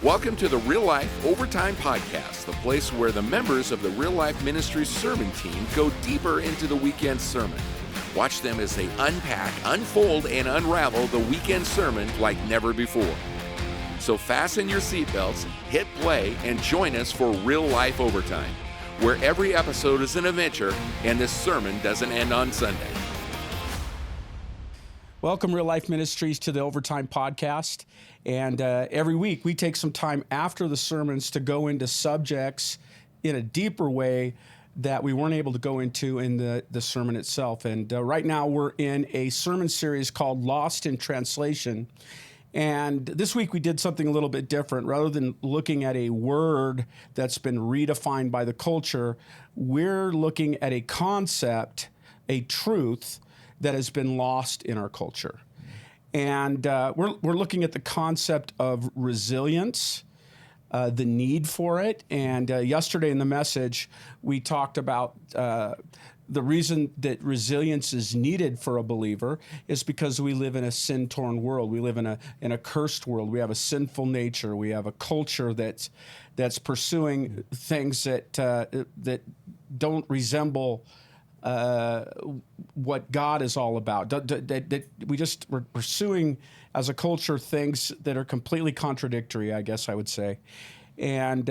Welcome to the Real Life Overtime Podcast, the place where the members of the Real Life Ministries sermon team go deeper into the weekend sermon. Watch them as they unpack, unfold, and unravel the weekend sermon like never before. So fasten your seatbelts, hit play, and join us for Real Life Overtime, where every episode is an adventure and this sermon doesn't end on Sunday. Welcome, Real Life Ministries, to the Overtime Podcast. And every week we take some time after the sermons to go into subjects in a deeper way that we weren't able to go into in the sermon itself. And right now we're in a sermon series called Lost in Translation. And this week we did something a little bit different. Rather than looking at a word that's been redefined by the culture, we're looking at a concept, a truth that has been lost in our culture. And we're looking at the concept of resilience, the need for it. And yesterday in the message, we talked about the reason that resilience is needed for a believer is because we live in a sin-torn world. We live in a cursed world. We have a sinful nature. We have a culture that's pursuing things that don't resemble what God is all about. We're pursuing as a culture things that are completely contradictory, I guess I would say. And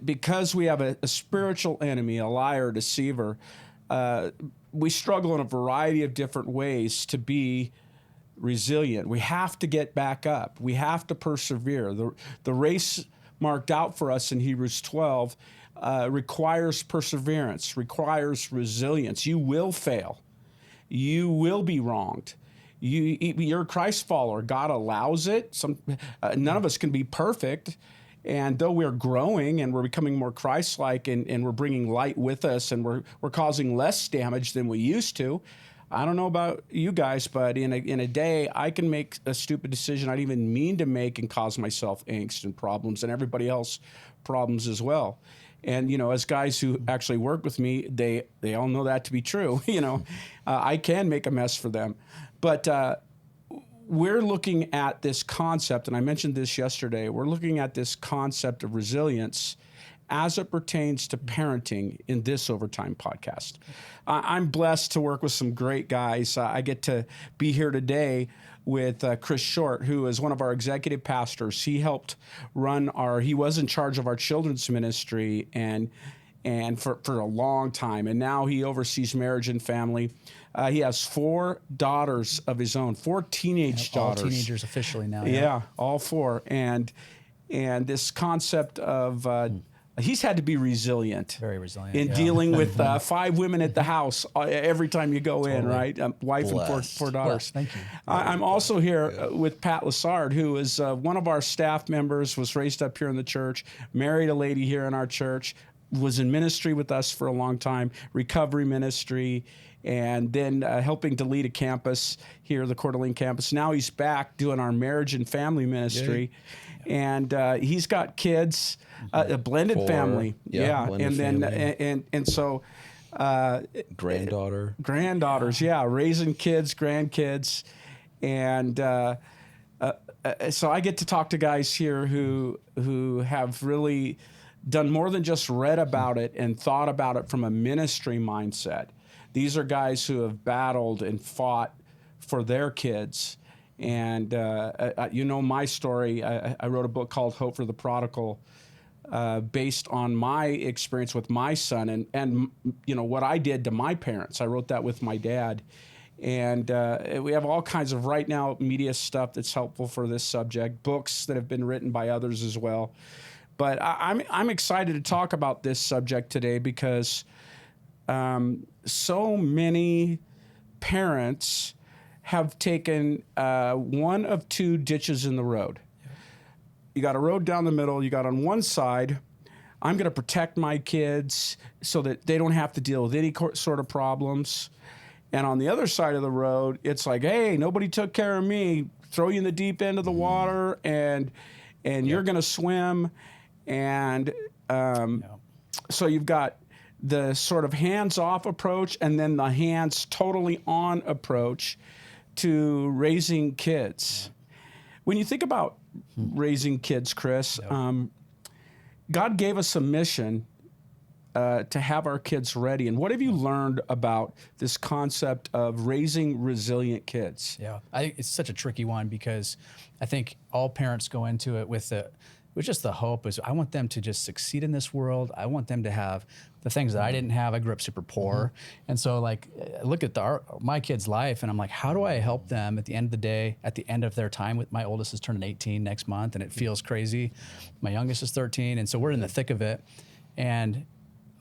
because we have a spiritual enemy, a liar, a deceiver, we struggle in a variety of different ways to be resilient. We have to get back up. We have to persevere. The race marked out for us in Hebrews 12 requires perseverance, requires resilience. You will fail. You will be wronged. You're a Christ follower. God allows it. None of us can be perfect. And though we're growing and we're becoming more Christ-like and we're bringing light with us and we're causing less damage than we used to, I don't know about you guys, but in a day, I can make a stupid decision I didn't even mean to make and cause myself angst and problems and everybody else problems as well. And, you know, as guys who actually work with me, they all know that to be true. I can make a mess for them. But we're looking at this concept, and I mentioned this yesterday, we're looking at this concept of resilience as it pertains to parenting in this Overtime Podcast. I'm blessed to work with some great guys. I get to be here today with Chris Short, who is one of our executive pastors. He helped he was in charge of our children's ministry and for a long time, and now he oversees marriage and family. He has 4 daughters of his own, 4 teenage daughters. All teenagers officially now. Yeah, all 4. And this concept of he's had to be resilient. Very resilient. In dealing with 5 women at the house every time you go in, right? Wife and 4 daughters. Thank you. I'm also here with Pat Lassard, who is one of our staff members, was raised up here in the church, married a lady here in our church, was in ministry with us for a long time, recovery ministry, and then helping to lead a campus here, the Coeur d'Alene campus. Now he's back doing our marriage and family ministry. Yay. And he's got kids, a blended family. Blended and family. then and so granddaughters, raising kids, grandkids. And so I get to talk to guys here who have really done more than just read about it and thought about it from a ministry mindset. These are guys who have battled and fought for their kids. And you know my story. I wrote a book called Hope for the Prodigal based on my experience with my son and you know what I did to my parents. I wrote that with my dad. And we have all kinds of right now media stuff that's helpful for this subject, books that have been written by others as well. But I'm excited to talk about this subject today because so many parents have taken one of 2 ditches in the road. You got a road down the middle. You got on one side, I'm going to protect my kids so that they don't have to deal with any sort of problems. And on the other side of the road, it's like, hey, nobody took care of me. Throw you in the deep end of the water, and you're going to swim. And so you've got the sort of hands-off approach and then the hands totally on approach to raising kids. When you think about raising kids, Chris, God gave us a mission to have our kids ready. And what have you learned about this concept of raising resilient kids? Yeah, it's such a tricky one because I think all parents go into it with just the hope is I want them to just succeed in this world. I want them to have the things that I didn't have. I grew up super poor. And so like, I look at my kid's life and I'm like, how do I help them at the end of the day, at the end of their time with my oldest is turning 18 next month and it feels crazy. My youngest is 13. And so we're in the thick of it. And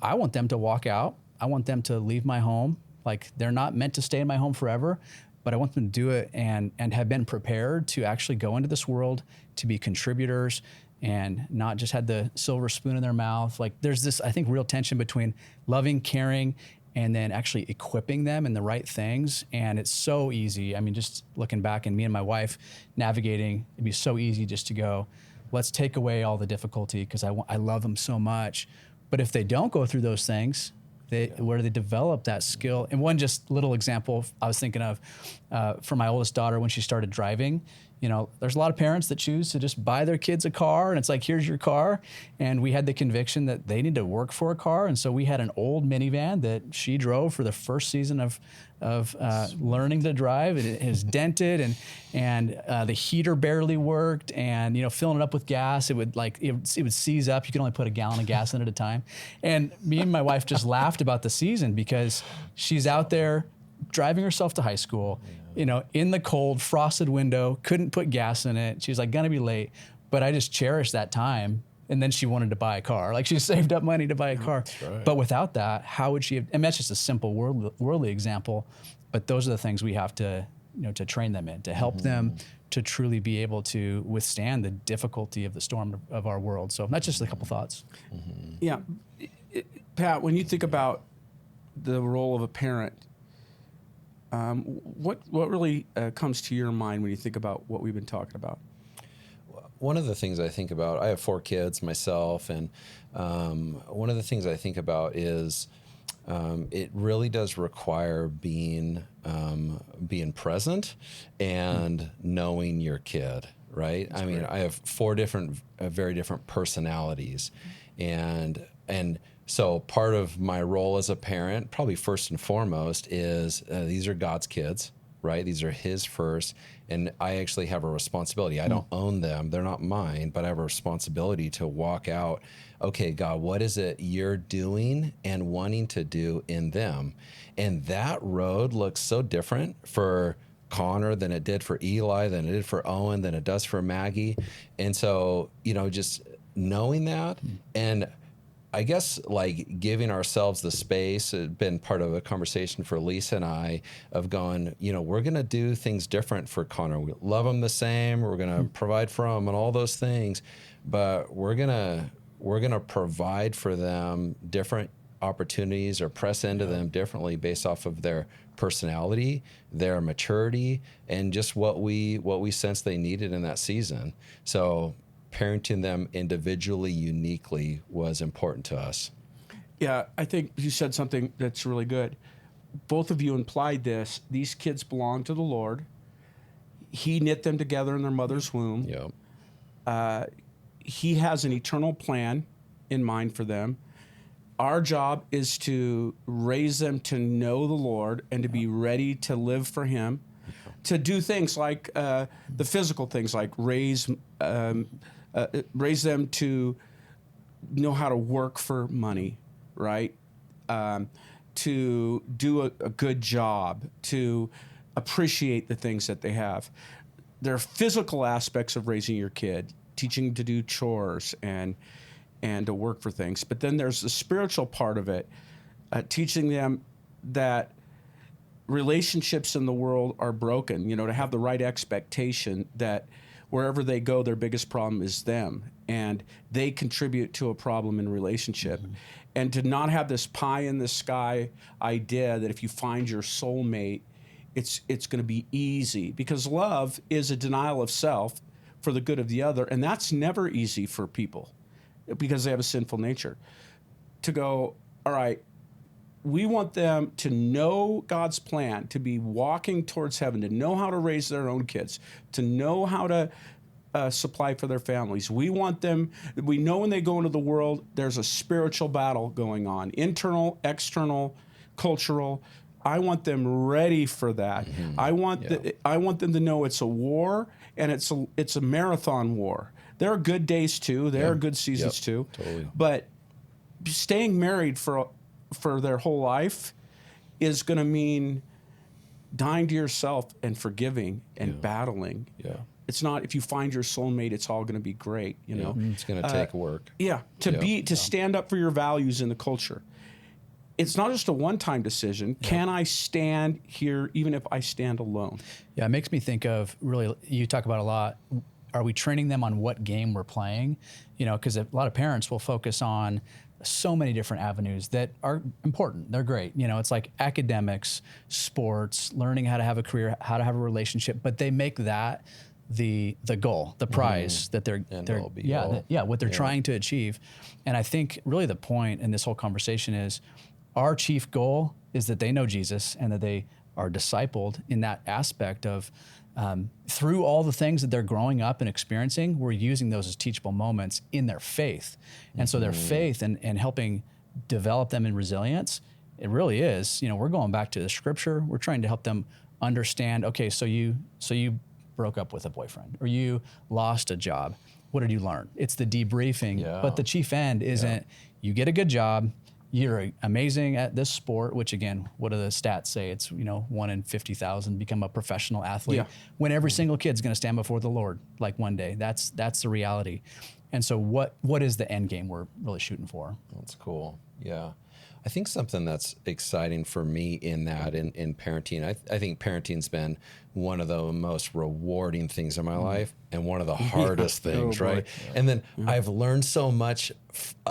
I want them to walk out. I want them to leave my home. Like they're not meant to stay in my home forever, but I want them to do it and have been prepared to actually go into this world, to be contributors and not just had the silver spoon in their mouth. Like there's this, I think, real tension between loving, caring, and then actually equipping them in the right things. And it's so easy. I mean, just looking back and me and my wife navigating, it'd be so easy just to go, let's take away all the difficulty because I love them so much. But if they don't go through those things, where they develop that skill. And one just little example I was thinking of for my oldest daughter when she started driving, you know, there's a lot of parents that choose to just buy their kids a car and it's like, here's your car. And we had the conviction that they need to work for a car. And so we had an old minivan that she drove for the first season of learning to drive. It was dented and the heater barely worked and, you know, filling it up with gas, it would seize up. You could only put a gallon of gas in at a time. And me and my wife just laughed about the season because she's out there driving herself to high school, you know, in the cold, frosted window, couldn't put gas in it. She was like, gonna be late. But I just cherished that time. And then she wanted to buy a car. Like she saved up money to buy a car. Right. But without that, how would she have, and that's just a simple worldly example, but those are the things we have to, you know, to train them in, to help them to truly be able to withstand the difficulty of the storm of our world. So that's just a couple thoughts. Yeah. Pat, when you think about the role of a parent, what really comes to your mind when you think about what we've been talking about? One of the things I think about, I have 4 kids myself, and one of the things I think about is it really does require being present and knowing your kid, right? That's great. I have 4 different, very different personalities, and so part of my role as a parent, probably first and foremost, is these are God's kids, right? These are His first, and I actually have a responsibility. I don't own them; they're not mine, but I have a responsibility to walk out. Okay, God, what is it you're doing and wanting to do in them? And that road looks so different for Connor than it did for Eli, than it did for Owen, than it does for Maggie. And so, you know, just knowing that, and I guess like giving ourselves the space had been part of a conversation for Lisa and I of going, you know, we're going to do things different for Connor. We love him the same. We're going to provide for him and all those things, but we're going to provide for them different opportunities or press into them differently based off of their personality, their maturity, and just what we sense they needed in that season. So parenting them individually, uniquely was important to us. Yeah, I think you said something that's really good. Both of you implied this. These kids belong to the Lord. He knit them together in their mother's womb. Yep. He has an eternal plan in mind for them. Our job is to raise them to know the Lord and to be ready to live for Him, to do things like the physical things like raise them to know how to work for money, right? To do a good job, to appreciate the things that they have. There are physical aspects of raising your kid, teaching them to do chores and to work for things. But then there's the spiritual part of it, teaching them that relationships in the world are broken, you know, to have the right expectation that wherever they go, their biggest problem is them, and they contribute to a problem in relationship. And to not have this pie in the sky idea that if you find your soulmate, it's going to be easy, because love is a denial of self for the good of the other, and that's never easy for people because they have a sinful nature. To go, all right, we want them to know God's plan, to be walking towards heaven, to know how to raise their own kids, to know how to supply for their families. We want them, we know when they go into the world, there's a spiritual battle going on, internal, external, cultural. I want them ready for that. I want them to know it's a war, and it's a marathon war. There are good days too. There are good seasons too. Totally. But staying married for their whole life is going to mean dying to yourself and forgiving and battling. Yeah. It's not, if you find your soulmate, it's all going to be great. You know, it's going to take work. Yeah, to stand up for your values in the culture. It's not just a one-time decision. Yeah. Can I stand here even if I stand alone? Yeah, it makes me think of, really, you talk about a lot, are we training them on what game we're playing? You know, because a lot of parents will focus on so many different avenues that are important. They're great. You know, it's like academics, sports, learning how to have a career, how to have a relationship, but they make that the goal, the prize that they're what they're trying to achieve. And I think really the point in this whole conversation is our chief goal is that they know Jesus and that they are discipled in that aspect of through all the things that they're growing up and experiencing, we're using those as teachable moments in their faith. And so their faith and helping develop them in resilience, it really is, you know, we're going back to the scripture. We're trying to help them understand, okay, so you broke up with a boyfriend or you lost a job. What did you learn? It's the debriefing, but the chief end isn't you get a good job, you're amazing at this sport, which again, what do the stats say? It's, you know, 1 in 50,000 become a professional athlete when every single kid's going to stand before the Lord like one day. That's the reality. And so what is the end game we're really shooting for? That's cool. Yeah. I think something that's exciting for me in that, in parenting, I think parenting's been one of the most rewarding things in my life and one of the hardest things, right? Yeah. And then I've learned so much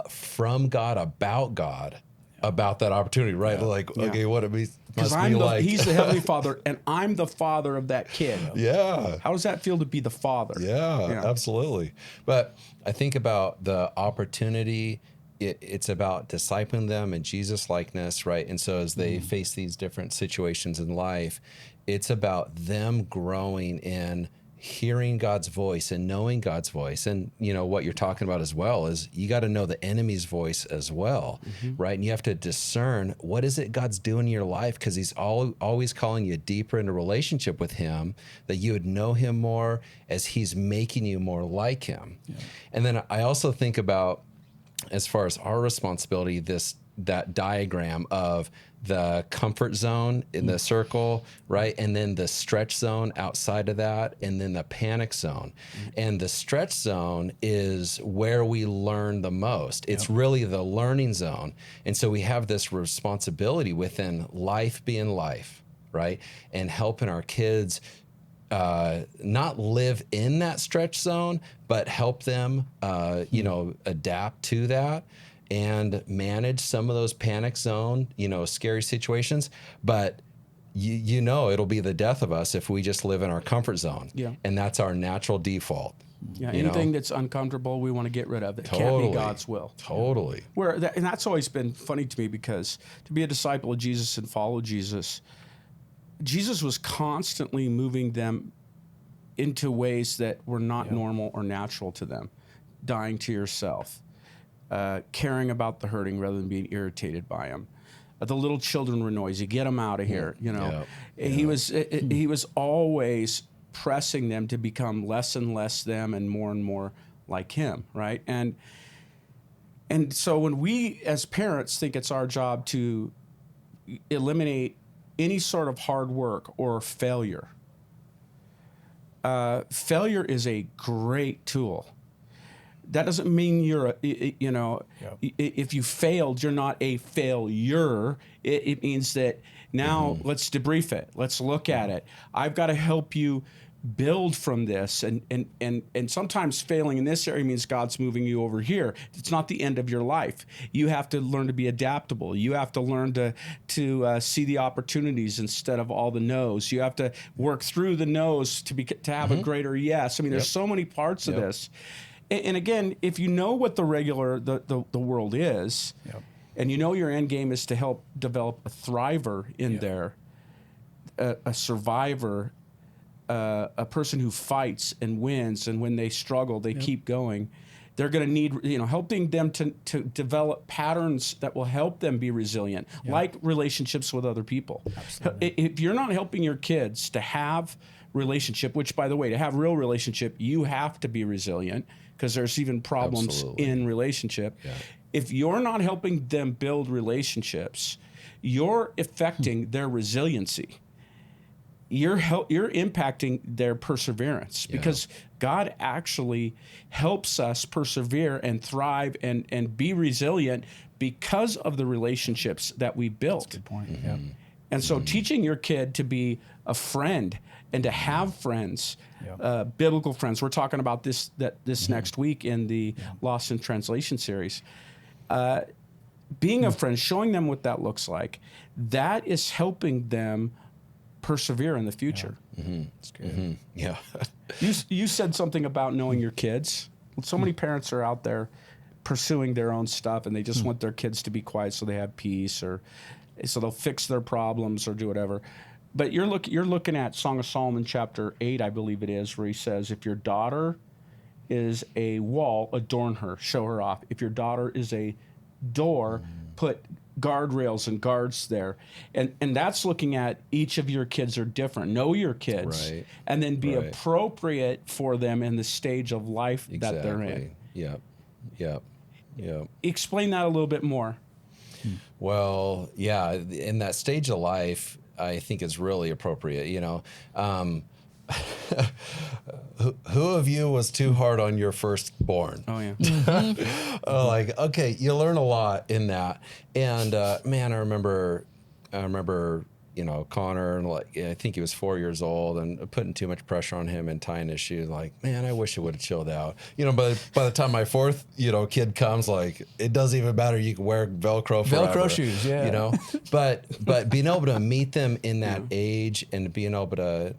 from God, about that opportunity, right? Yeah. Like, okay, what it must be like. He's the Heavenly Father, and I'm the father of that kid. Yeah. How does that feel to be the father? Yeah, absolutely. But I think about the opportunity. It's about discipling them in Jesus likeness, right? And so as they face these different situations in life, it's about them growing in hearing God's voice and knowing God's voice. And, you know, what you're talking about as well is you got to know the enemy's voice as well, right? And you have to discern what is it God's doing in your life, because he's always calling you deeper into relationship with him, that you would know him more as he's making you more like him. Yeah. And then I also think about, as far as our responsibility, that diagram of the comfort zone in the circle, right? And then the stretch zone outside of that, and then the panic zone. And the stretch zone is where we learn the most. It's really the learning zone. And so we have this responsibility within life being life, right? And helping our kids not live in that stretch zone, but help them, adapt to that and manage some of those panic zone, scary situations. But it'll be the death of us if we just live in our comfort zone. Yeah. And that's our natural default. Yeah, anything that's uncomfortable, we want to get rid of. It can't be God's will. Totally. And that's always been funny to me, because to be a disciple of Jesus and follow Jesus was constantly moving them into ways that were not normal or natural to them. Dying to yourself, caring about the hurting rather than being irritated by them. The little children were noisy. Get them out of here. He was always pressing them to become less and less them and more like him, right? And so when we as parents think it's our job to eliminate any sort of hard work or failure, failure is a great tool. That doesn't mean you're if you failed, you're not a failure. It means that now let's debrief it. Let's look at it. I've got to help you build from this. And sometimes failing in this area means God's moving you over here. It's not the end of your life. You have to learn to be adaptable. You have to learn to see the opportunities instead of all the no's. You have to work through the no's to have a greater yes. I mean, there's so many parts of this. And again, if you know what the world is, and your end game is to help develop a thriver in there, a survivor, a person who fights and wins, and when they struggle, they keep going. They're going to need, helping them to develop patterns that will help them be resilient, like relationships with other people. Absolutely. If you're not helping your kids to have relationship, which, by the way, to have real relationship, you have to be resilient, because there's even problems in relationship. Yeah. If you're not helping them build relationships, you're affecting their resiliency. You're impacting their perseverance, because God actually helps us persevere and thrive and be resilient because of the relationships that we built. That's a good point. Mm-hmm. Yep. And so teaching your kid to be a friend and to have friends, biblical friends. We're talking about this next week in the Lost in Translation series. Being a friend, showing them what that looks like, that is helping them persevere in the future. Yeah. Mm-hmm. That's good. Mm-hmm. Yeah. You said something about knowing your kids. So many parents are out there pursuing their own stuff, and they just want their kids to be quiet so they have peace, or so they'll fix their problems or do whatever. But you're looking at Song of Solomon chapter 8, I believe it is, where he says, if your daughter is a wall, adorn her, show her off. If your daughter is a door, put guardrails and guards there. And that's looking at each of your kids are different. Know your kids, and then be appropriate for them in the stage of life that they're in. Yep. Explain that a little bit more. Well, yeah, in that stage of life, I think it's really appropriate. Who of you was too hard on your firstborn? Oh yeah. Like, okay, you learn a lot in that. And man, I remember, Connor, and I think he was 4 years old, and putting too much pressure on him and tying his shoes. Like, man, I wish it would have chilled out. But by the time my fourth, kid comes, like, it doesn't even matter. You can wear Velcro forever. Velcro shoes, yeah. But being able to meet them in that age, and being able to,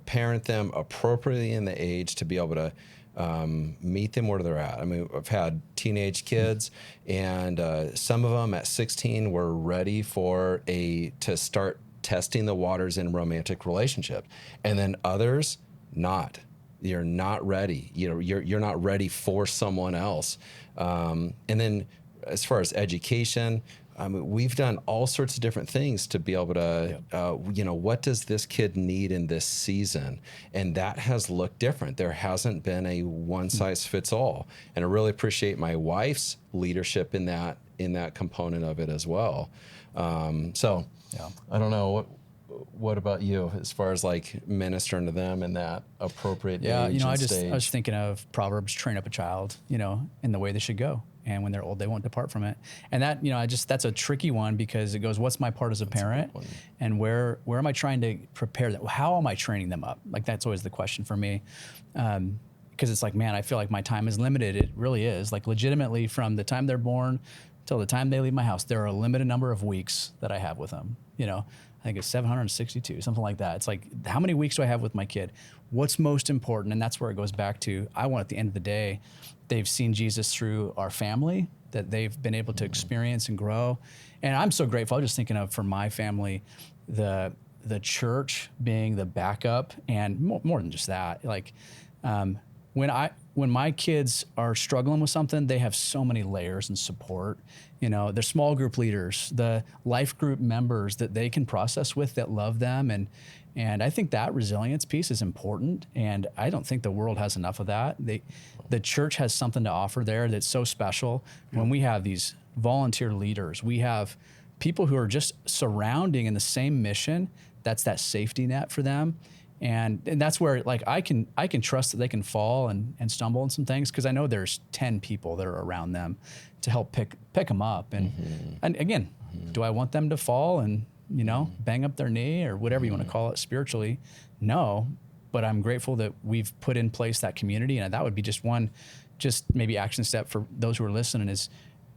parent them appropriately in the age to be able to meet them where they're at. I mean, I've had teenage kids, and some of them at 16 were ready to start testing the waters in romantic relationships, and then others not. You're not ready. You're not ready for someone else. And then, as far as education, we've done all sorts of different things to be able to, what does this kid need in this season? And that has looked different. There hasn't been a one size fits all. And I really appreciate my wife's leadership in that component of it as well. I don't know, what about you as far as like ministering to them in that appropriate age and stage? I was thinking of Proverbs, train up a child, in the way they should go. And when they're old, they won't depart from it. And that, that's a tricky one, because it goes, what's my part as a parent? And where am I trying to prepare them? How am I training them up? Like, that's always the question for me. Because it's like, man, I feel like my time is limited. It really is. Like, legitimately, from the time they're born till the time they leave my house, there are a limited number of weeks that I have with them. I think it's 762, something like that. It's like, how many weeks do I have with my kid? What's most important? And that's where it goes back to, I want, at the end of the day, they've seen Jesus through our family, that they've been able to experience and grow. And I'm so grateful. I was just thinking of, for my family, the church being the backup, and more than just that. Like, when my kids are struggling with something, they have so many layers and support. They're small group leaders, the life group members that they can process with, that love them. And I think that resilience piece is important. And I don't think the world has enough of that. The church has something to offer there that's so special. When we have these volunteer leaders, we have people who are just surrounding in the same mission. That's that safety net for them. And that's where, like, I can trust that they can fall and stumble in some things, because I know there's 10 people that are around them to help pick them up. And again, do I want them to fall and bang up their knee or whatever you want to call it spiritually? No, but I'm grateful that we've put in place that community. And that would be just maybe action step for those who are listening, is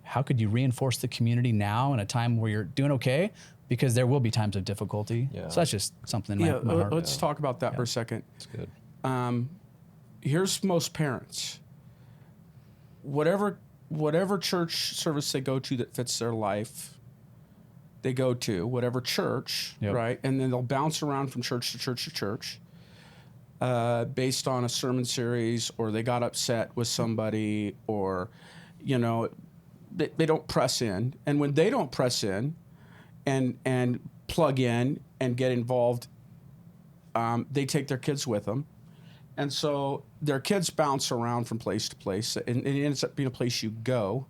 how could you reinforce the community now in a time where you're doing okay? Because there will be times of difficulty. Yeah. So that's just something in my heart. Let's talk about that for a second. That's good. Here's most parents. Whatever whatever church service they go to that fits their life, they go to whatever church, Yep. right? And then they'll bounce around from church to church to church based on a sermon series, or they got upset with somebody, or, you know, they don't press in. And when they don't press in and plug in and get involved, they take their kids with them. And so their kids bounce around from place to place, and it ends up being a place you go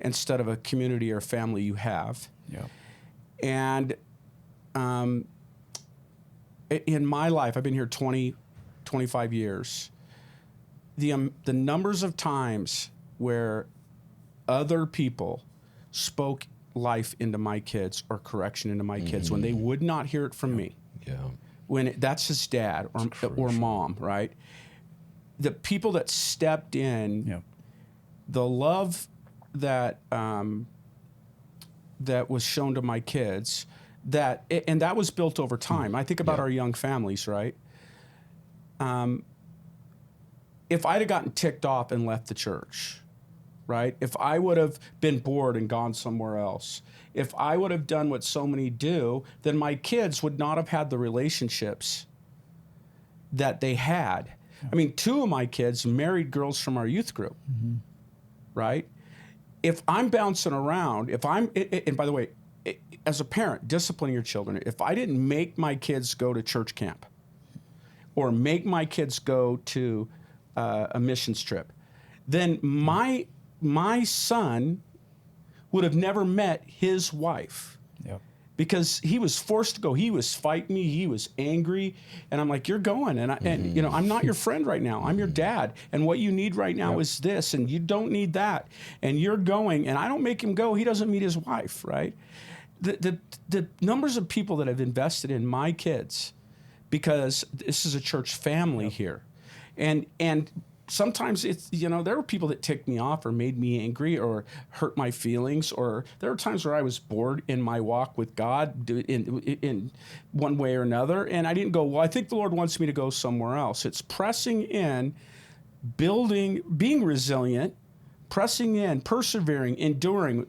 instead of a community or family you have. Yeah. And in my life, I've been here 25 years. The numbers of times where other people spoke life into my kids or correction into my kids when they would not hear it from me. Yeah. When that's his dad or mom, right? The people that stepped in, the love that that was shown to my kids, and that was built over time. I think about our young families, right? If I'd have gotten ticked off and left the church, right? If I would have been bored and gone somewhere else, if I would have done what so many do, then my kids would not have had the relationships that they had. I mean, 2 of my kids married girls from our youth group, right? If I'm bouncing around, and by the way, as a parent, disciplining your children, if I didn't make my kids go to church camp or make my kids go to a missions trip, then my son would have never met his wife because he was forced to go. He was fighting me. He was angry. And I'm like, you're going. And you know, I'm not your friend right now. I'm your dad. And what you need right now is this, and you don't need that. And you're going, and I don't make him go. He doesn't meet his wife, right? The numbers of people that have invested in my kids, because this is a church family here. And sometimes it's, you know, there were people that ticked me off or made me angry or hurt my feelings, or there were times where I was bored in my walk with God in one way or another, and I didn't go, well, I think the Lord wants me to go somewhere else. It's pressing in, building, being resilient, pressing in, persevering, enduring,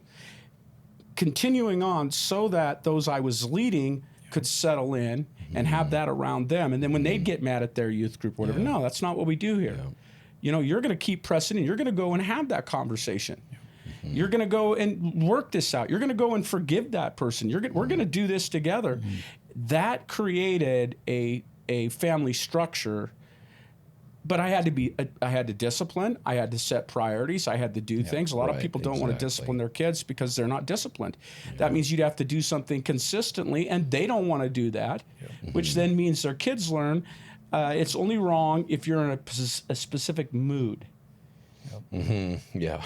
continuing on so that those I was leading could settle in and have that around them. And then when they'd get mad at their youth group or whatever, no, that's not what we do here. You know, you're going to keep pressing in. You're going to go and have that conversation. You're going to go and work this out. You're going to go and forgive that person. We're going to do this together. That created a family structure. But I had to discipline. I had to set priorities. I had to do things. A lot of people don't want to discipline their kids because they're not disciplined. That means you'd have to do something consistently, and they don't want to do that, which then means their kids learn it's only wrong if you're in a specific mood. Yeah.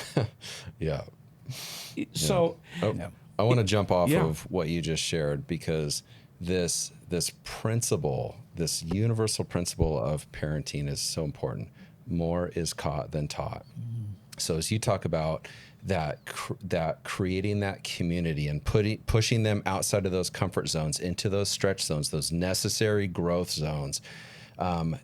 So I want to jump off of what you just shared, because this principle, this universal principle of parenting is so important. More is caught than taught. So as you talk about that creating that community and pushing them outside of those comfort zones into those stretch zones, those necessary growth zones,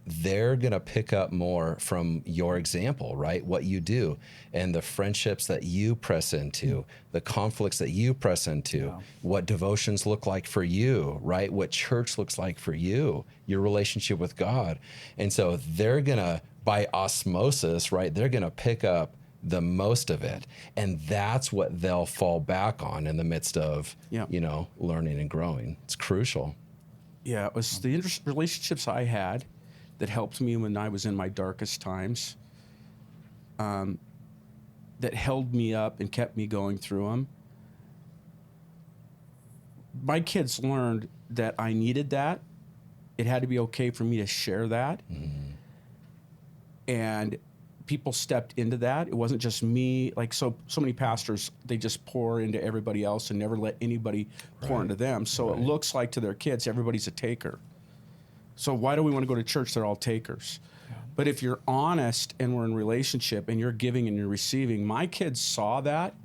they're going to pick up more from your example, right? What you do and the friendships that you press into, the conflicts that you press into, what devotions look like for you, right? What church looks like for you, your relationship with God. And so they're going to, by osmosis, right? They're going to pick up the most of it. And that's what they'll fall back on in the midst of, you know, learning and growing. It's crucial. Yeah, it was the relationships I had that helped me when I was in my darkest times, that held me up and kept me going through them. My kids learned that I needed that. It had to be okay for me to share that. And people stepped into that. It wasn't just me. Like so many pastors, they just pour into everybody else and never let anybody pour into them. So it looks like to their kids, everybody's a taker. So why do we want to go to church? They're all takers. But if you're honest and we're in relationship and you're giving and you're receiving, my kids saw that,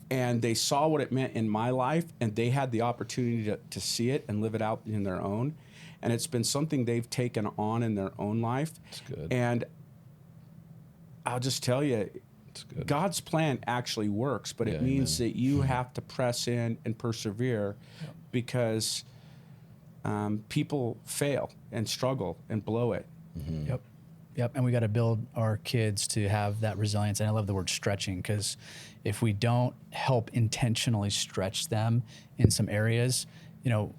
and they saw what it meant in my life, and they had the opportunity to see it and live it out in their own. And it's been something they've taken on in their own life. That's good. And I'll just tell you, good. God's plan actually works, but it means that you have to press in and persevere because people fail and struggle and blow it. Yep. And we got to build our kids to have that resilience. And I love the word stretching, because if we don't help intentionally stretch them in some areas,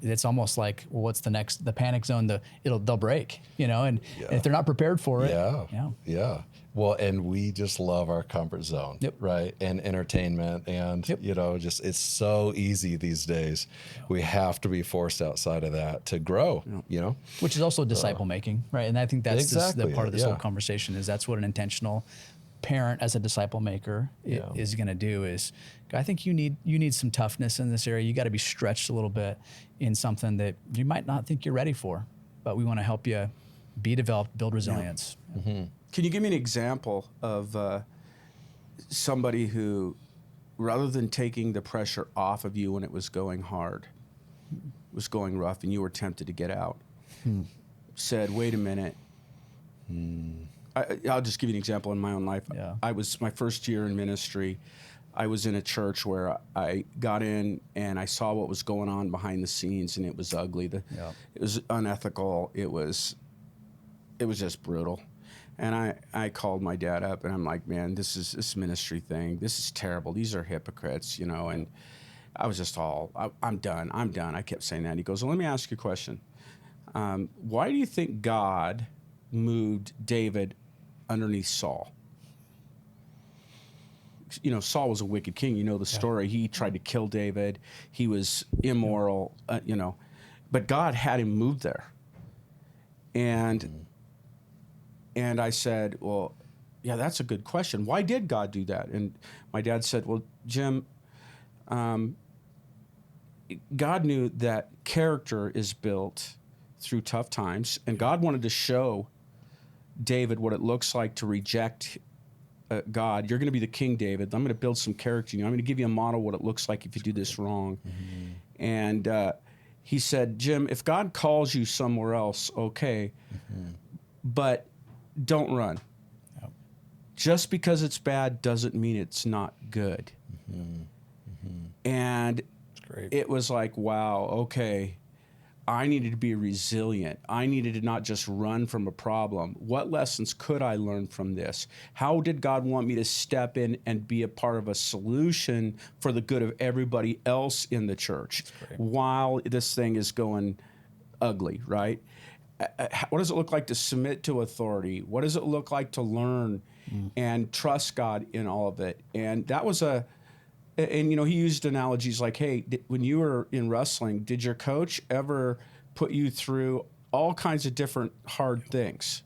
it's almost like, well, what's the panic zone? They'll break, and if they're not prepared for it. Yeah. Well, and we just love our comfort zone, right? And entertainment, and just it's so easy these days. We have to be forced outside of that to grow, Which is also disciple making, right? And I think that's the part of this whole conversation is that's what an intentional parent as a disciple maker is going to do. Is I think you need some toughness in this area. You got to be stretched a little bit in something that you might not think you're ready for, but we want to help you be developed, build resilience. Can you give me an example of somebody who, rather than taking the pressure off of you when it was going hard, was going rough, and you were tempted to get out, said, wait a minute. I'll just give you an example in my own life. I was my first year in ministry. I was in a church where I got in and I saw what was going on behind the scenes, and it was ugly. It was unethical. It was just brutal. And I called my dad up, and I'm like, man, this ministry thing, this is terrible. These are hypocrites, and I was just I'm done. I kept saying that. And he goes, well, let me ask you a question. Why do you think God moved David underneath Saul? Saul was a wicked king. You know the story. He tried to kill David. He was immoral, but God had him moved there. And I said, well, yeah, that's a good question. Why did God do that? And my dad said, well, Jim, God knew that character is built through tough times, and God wanted to show David what it looks like to reject God. You're going to be the king, David. I'm going to build some character in you. I'm going to give you a model what it looks like if you do this wrong. And he said, Jim, if God calls you somewhere else, okay, but don't run. Just because it's bad doesn't mean it's not good. And it was like, wow, okay, I needed to be resilient. I needed to not just run from a problem. What lessons could I learn from this? How did God want me to step in and be a part of a solution for the good of everybody else in the church while this thing is going ugly, right? What does it look like to submit to authority? What does it look like to learn and trust God in all of it? And that was he used analogies like, hey, when you were in wrestling, did your coach ever put you through all kinds of different hard things?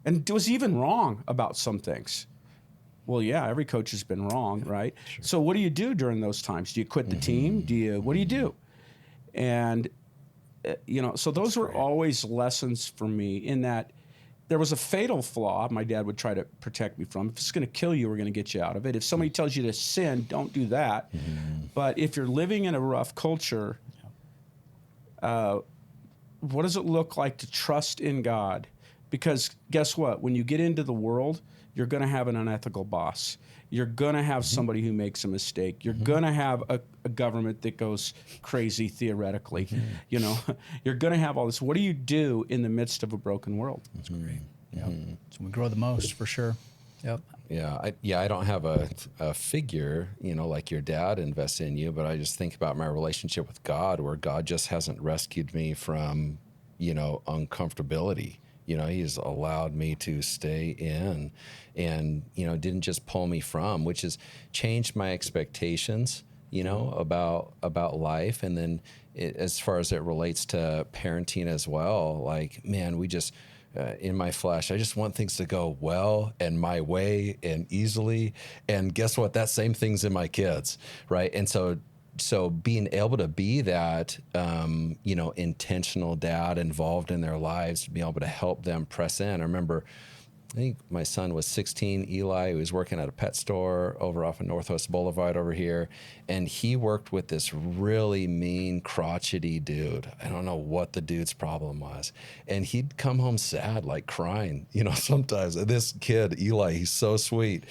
And was he even wrong about some things? Well, yeah, every coach has been wrong, right? Sure. So what do you do during those times? Do you quit the team? What do you do? And so those were always lessons for me, in that there was a fatal flaw my dad would try to protect me from. If it's going to kill you, we're going to get you out of it. If somebody tells you to sin, don't do that. But if you're living in a rough culture, what does it look like to trust in God? Because guess what? When you get into the world, you're going to have an unethical boss. You're going to have somebody who makes a mistake. You're going to have a government that goes crazy theoretically. You're going to have all this. What do you do in the midst of a broken world? That's great. So we grow the most, for sure. Yep. Yeah. I don't have a figure, like your dad invested in you, but I just think about my relationship with God, where God just hasn't rescued me from, uncomfortability. He's allowed me to stay in and, didn't just pull me from, which has changed my expectations, about life. And then as far as it relates to parenting as well, like, man, we just, in my flesh, I just want things to go well and my way and easily. And guess what? That same thing's in my kids, right? And so being able to be that, intentional dad involved in their lives, to be able to help them press in. I remember I think my son was 16, Eli. He was working at a pet store over off of Northwest Boulevard over here. And he worked with this really mean, crotchety dude. I don't know what the dude's problem was. And he'd come home sad, like crying, sometimes. And this kid, Eli, he's so sweet.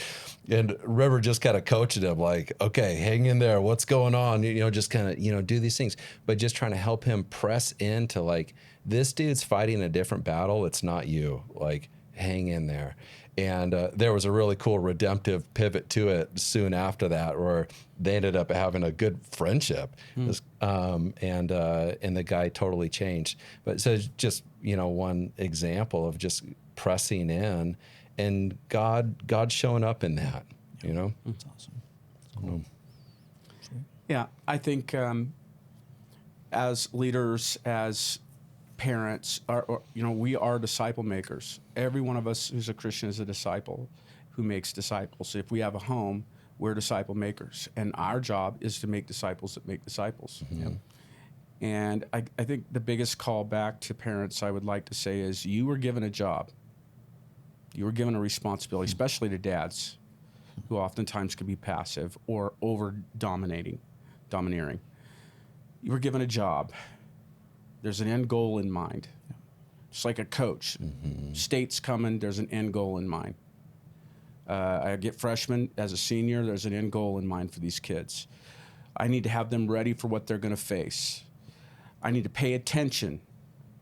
And River just kind of coached him like, okay, hang in there. What's going on? Just kind of, do these things. But just trying to help him press into like, this dude's fighting a different battle. It's not you. Like, hang in there. And there was a really cool redemptive pivot to it soon after that, where they ended up having a good friendship. And the guy totally changed. But so just, one example of just pressing in and God showing up in that, That's awesome. That's cool. Yeah, I think as leaders, as parents, we are disciple makers. Every one of us who's a Christian is a disciple who makes disciples. If we have a home, we're disciple makers. And our job is to make disciples that make disciples. Mm-hmm. And I think the biggest call back to parents I would like to say is you were given a job. You were given a responsibility, especially to dads, who oftentimes can be passive or domineering. You were given a job. There's an end goal in mind. Just like a coach. Mm-hmm. State's coming, there's an end goal in mind. I get freshmen as a senior, there's an end goal in mind for these kids. I need to have them ready for what they're going to face. I need to pay attention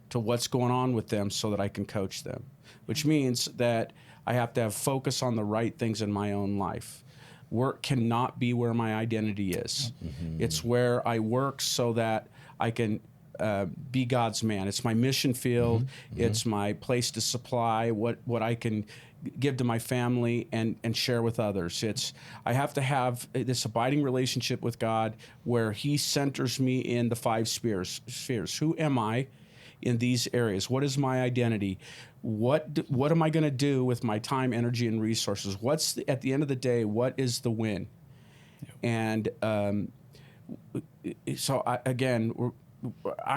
to what's going on with them so that I can coach them, which means that I have to have focus on the right things in my own life. Work cannot be where my identity is. Mm-hmm. It's where I work so that I can be God's man. It's my mission field. Mm-hmm. It's my place to supply what I can give to my family and share with others. I have to have this abiding relationship with God where he centers me in the 5 spheres. Who am I in these areas? What is my identity? What am I going to do with my time, energy, and resources? At the end of the day, what is the win? And I'm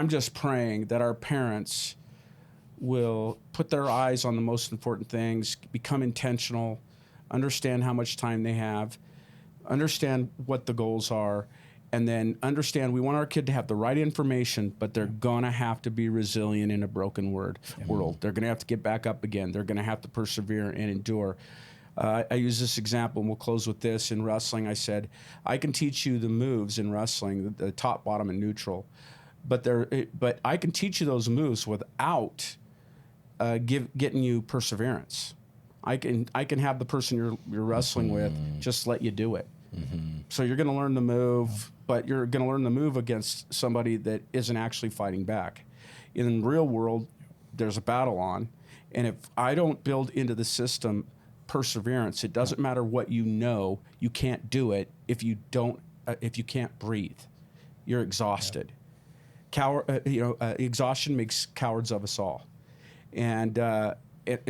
just praying that our parents will put their eyes on the most important things, become intentional, understand how much time they have, understand what the goals are, and then understand we want our kid to have the right information, but they're going to have to be resilient in a broken world. They're going to have to get back up again. They're going to have to persevere and endure. I use this example, and we'll close with this. In wrestling, I said, I can teach you the moves in wrestling, the top, bottom, and neutral, but I can teach you those moves without getting you perseverance. I can have the person you're wrestling with just let you do it. Mm-hmm. So you're going to learn the move, but you're going to learn the move against somebody that isn't actually fighting back. In the real world, there's a battle on, and if I don't build into the system perseverance, it doesn't matter what you can't do it if you can't breathe. You're exhausted. Exhaustion makes cowards of us all. And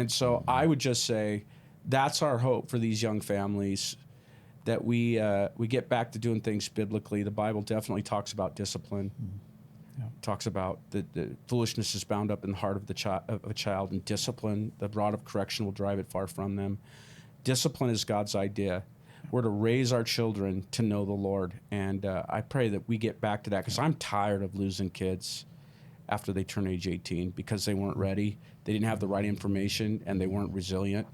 so I would just say that's our hope for these young families, that we get back to doing things biblically. The Bible definitely talks about discipline. Talks about the foolishness is bound up in the heart of a child, and discipline, the rod of correction, will drive it far from them. Discipline is God's idea. We're to raise our children to know the Lord, and I pray that we get back to that, because I'm tired of losing kids after they turn age 18 because they weren't ready, they didn't have the right information, and they weren't resilient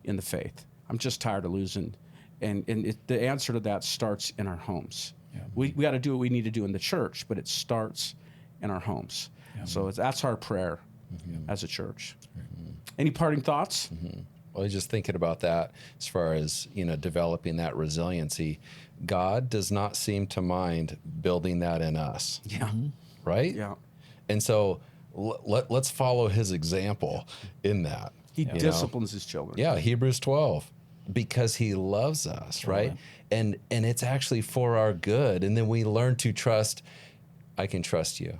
in the faith. I'm just tired of losing, and the answer to that starts in our homes. Yeah. We got to do what we need to do in the church, but it starts in our homes. Yeah. So that's our prayer as a church. Mm-hmm. Any parting thoughts? Mm-hmm. Well, just thinking about that as far as, developing that resiliency, God does not seem to mind building that in us. Yeah. Right? Yeah. And so let's follow his example in that. He disciplines his children. Yeah, Hebrews 12, because he loves us, right? And it's actually for our good. And then we learn to trust, I can trust you.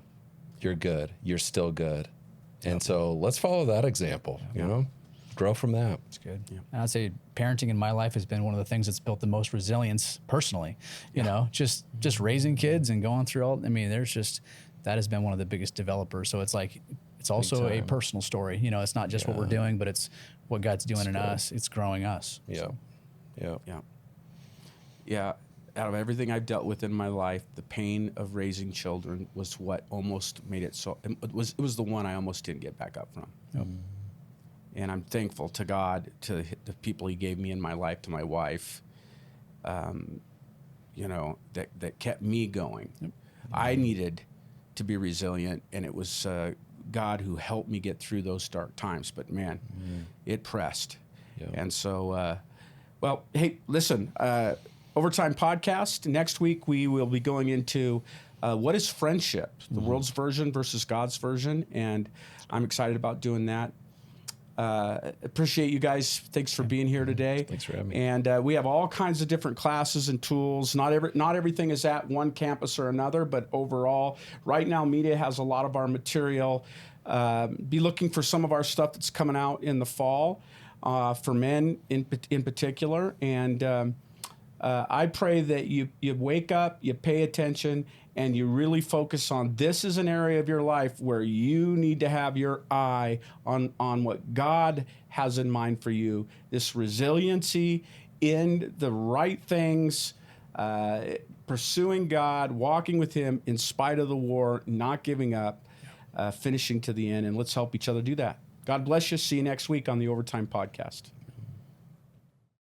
You're good. You're still good. And so let's follow that example, grow from that. That's good. Yeah. And I'd say parenting in my life has been one of the things that's built the most resilience personally, just raising kids and going through that has been one of the biggest developers. So it's it's also a time. personal story. You know, it's not just what we're doing, but it's what God's doing in us. It's growing us. Yeah. So. Yeah. Yeah. Out of everything I've dealt with in my life, the pain of raising children was what almost made it so. It was the one I almost didn't get back up from. Yep. And I'm thankful to God, to the people He gave me in my life, to my wife, you know, that kept me going. Yep. I needed to be resilient, and it was God who helped me get through those dark times. But man, it pressed. Yeah. And so, well, hey, listen, Overtime Podcast. Next week, we will be going into what is friendship, the world's version versus God's version. And I'm excited about doing that. Appreciate you guys. Thanks for being here today. Thanks for having me. And we have all kinds of different classes and tools. Not everything is at one campus or another, but overall, right now, media has a lot of our material. Be looking for some of our stuff that's coming out in the fall for men in particular. And I pray that you wake up, you pay attention, and you really focus on this is an area of your life where you need to have your eye on what God has in mind for you. This resiliency in the right things, pursuing God, walking with Him in spite of the war, not giving up, finishing to the end. And let's help each other do that. God bless you. See you next week on the Overtime Podcast.